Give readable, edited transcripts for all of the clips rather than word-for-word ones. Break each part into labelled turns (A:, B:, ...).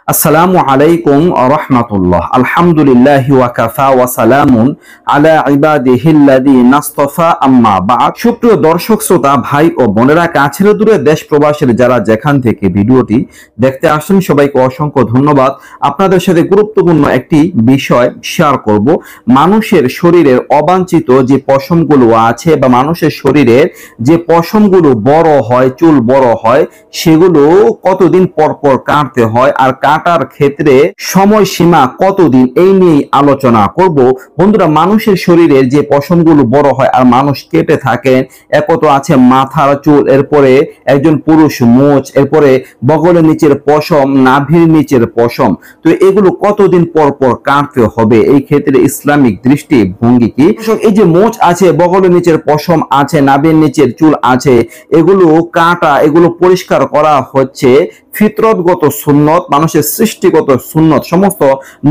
A: আসসালামু আলাইকুম ওয়া রাহমাতুল্লাহ। আলহামদুলিল্লাহি ওয়া কাফা ওয়া সালামুন আলা ইবাদিহিল্লাযিনা ইসতাফা, আম্মা বা'দ। সুপ্রিয় দর্শক শ্রোতা, ভাই ও বোনেরা, কাছের দূরে দেশ প্রবাসের যারা যেখান থেকে ভিডিওটি দেখতে আসেন, সবাইকে অসংখ্য ধন্যবাদ। আপনাদের সাথে গুরুত্বপূর্ণ একটি বিষয় শেয়ার করব। মানুষের শরীরের অবাঞ্ছিত যে পশমগুলো আছে বা মানুষের শরীরের যে পশমগুলো বড় হয়, চুল বড় হয়, সেগুলো কতদিন পর পর কাটতে হয় আর কাটার ক্ষেত্রে সময়সীমা কতদিন, এই নিয়ে আলোচনা করব। বন্ধুরা, মানুষের শরীরের যে পশমগুলো বড় হয় আর মানুষ কেটে থাকেন, একত আছে মাথার চুল, এরপরে একজন পুরুষ মোচ, এরপরে বগলের নিচের পশম, নাভির নিচের পশম। তো এগুলো কতদিন পর পর কাটতে হবে, এই ক্ষেত্রে ইসলামিক দৃষ্টিভঙ্গি কি? এই যে মোচ আছে, বগলের নিচের পশম আছে, নাভির নিচের চুল আছে, এগুলো কাটা, এগুলো পরিষ্কার করা হচ্ছে ফিতরতগত সুন্নত, মানুষের সৃষ্টিগত সুন্নত। সমস্ত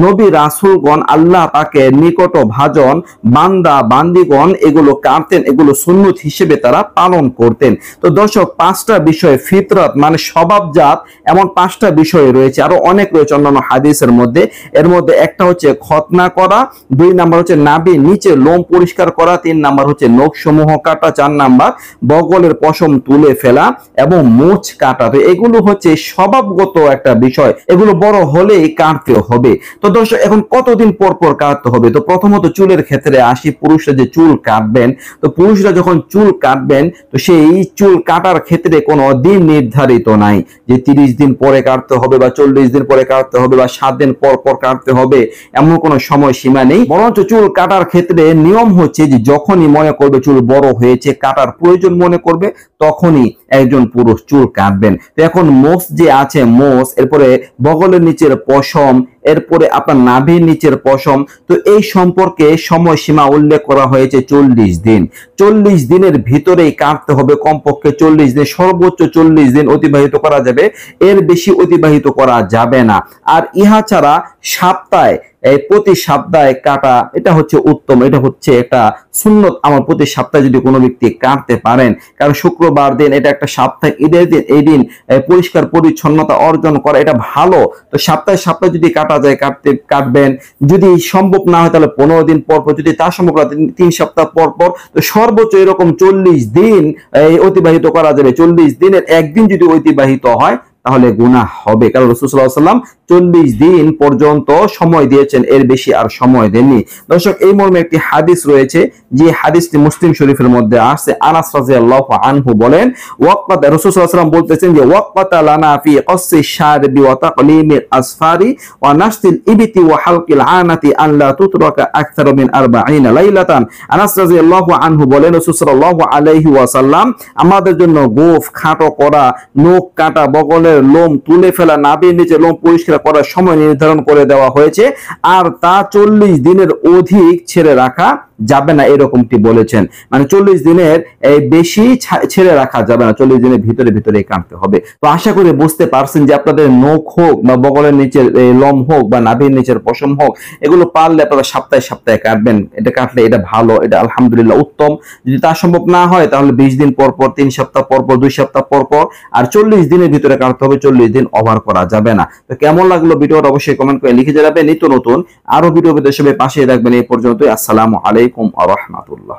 A: নবী রাসূলগণ আল্লাহ পাকের নিকট ভাজন বান্দা বান্দিগণ এগুলো কাটতেন, এগুলো সুন্নত হিসেবে তারা পালন করতেন। তো দর্শক, পাঁচটা বিষয় ফিতরত মানে স্বভাবজাত, এমন পাঁচটা বিষয় রয়েছে, আরো অনেক রয়েছে অন্যান্য হাদিসের মধ্যে। এর মধ্যে একটা হচ্ছে খতনা করা, 2 নাম্বার হচ্ছে নাভি নিচে লোম পরিষ্কার করা, 3 নাম্বার হচ্ছে নখ সমূহ কাটা, 4 নাম্বার বগলের পশম তুলে ফেলা এবং মোচ কাটা। তো এগুলো হচ্ছে স্বভাবগত একটা বিষয়, এগুলো বড় হলেই কাটতে হবে। তো দর্শক, এখন কতদিন পর পর কাটতে হবে? তো প্রথমত চুলের ক্ষেত্রে আসি। পুরুষরা যে চুল কাটবেন, তো পুরুষরা যখন চুল কাটবেন, তো সেই চুল কাটার ক্ষেত্রে কোনো দিন নির্ধারিত নাই যে 30 দিন পরে কাটতে হবে বা 40 দিন পরে কাটতে হবে বা 7 দিন পর পর কাটতে হবে, এমন কোনো সময় সীমা নেই। বরঞ্চ চুল কাটার ক্ষেত্রে নিয়ম হচ্ছে যে যখনই মনে করবে চুল বড় হয়েছে, কাটার প্রয়োজন মনে করবে, তখনই একজন পুরুষ চুল কাটবেন। তো এখন মোচ যে আছে, মোচ, এরপরে বগলের নিচের পশম, এরপরে আপনার নাভির নিচের পশম, তো এই সম্পর্কে সময়সীমা উল্লেখ করা হয়েছে 40 দিন। 40 দিনের ভিতরেই কাটতে হবে, কমপক্ষে 40 দিন, সর্বোচ্চ 40 দিন অতিবাহিত করা যাবে, এর বেশি অতিবাহিত করা যাবে না। আর ইহা ছাড়া সপ্তাহে, প্রতি সপ্তাহে কাটা, এটা হচ্ছে উত্তম, এটা হচ্ছে একটা সুন্নত। আমার প্রতি সপ্তাহে যদি কোনো ব্যক্তি কাটতে পারেন, কারণ শুক্রবার দিন এটা একটা সাপ্তাহিক ঈদের দিন, এই দিন পরিষ্কার পরিচ্ছন্নতা অর্জন করা এটা ভালো। তো সপ্তাহে যদি কাটা যায় কাটবেন। যদি সম্ভব না হয় তাহলে 15 দিন পর পর, যদি তা সম্ভব না 3 সপ্তাহ পর পর, তো সর্বোচ্চ এরকম 40 দিন অতিবাহিত করা যাবে। 40 দিনের একদিন যদি অতিবাহিত হয় তাহলে গুনাহ হবে, কারণ রাসূল সাল্লাল্লাহু আলাইহি ওয়াসাল্লাম 40 দিন পর্যন্ত সময় দিয়েছেন, এর বেশি আর সময় দেননি। দর্শক, এই মর্মে একটি হাদিস রয়েছে, যে হাদিসটি মুসলিম শরীফের মধ্যে আছে। আনাস রাদিয়াল্লাহু আনহু বলেন, ওয়াক্কাত, রাসূল সাল্লাল্লাহু আলাইহি ওয়াসাল্লাম বলতেছেন যে ওয়াক্কাতা লানা ফি কসসি শারবি ওয়া তাকলিমিল আসফারি ওয়া নাসতিল ইবতি ওয়া হালকিল আনাতি আন লা তুতরাকা আকতার মিন 40 লাইলাতান। আনাস রাদিয়াল্লাহু আনহু বলেন, রাসূল সাল্লাল্লাহু আলাইহি ওয়াসাল্লাম আমাদের জন্য গোঁফ খাটো করা, নখ কাটা, বগলের লোম তুলে ফেলা, নাভির নিচে লোম পরিষ্কার করার সময় নির্ধারণ করে দেওয়া হয়েছে, আর তা 40 দিনের অধিক ছেড়ে রাখা যাবে না, এরকমটি বলেছেন। মানে 40 দিনের বেশি ছেড়ে রাখা যাবে না, 40 দিনের ভিতরে ভিতরে কাটতে হবে। তো আশা করি বুঝতে পারছেন যে আপনাদের নখ হোক বা বগলের নিচের লোম হোক বা নাভির নিচের পশম হোক, এগুলো পারলে আপনারা সপ্তাহে সপ্তাহে কাটবেন। এটা কাটলে এটা ভালো, এটা আলহামদুলিল্লাহ উত্তম। যদি তা সম্ভব না হয় তাহলে 20 দিন পর পর, 3 সপ্তাহ পর পর, 2 সপ্তাহ পর পর, আর 40 দিনের ভিতরে কাটতে হবে। 40 দিন ওভার করা যাবে না। তো কেমন লাগলো ভিডিওটা অবশ্যই কমেন্ট করে লিখে জানাবেন। নিত্য নতুন আরো ভিডিও পেতে সবাই পাশে রাখবেন। এই পর্যন্তই। আসসালামু আলাইকুম ওয়া রাহমাতুল্লাহ।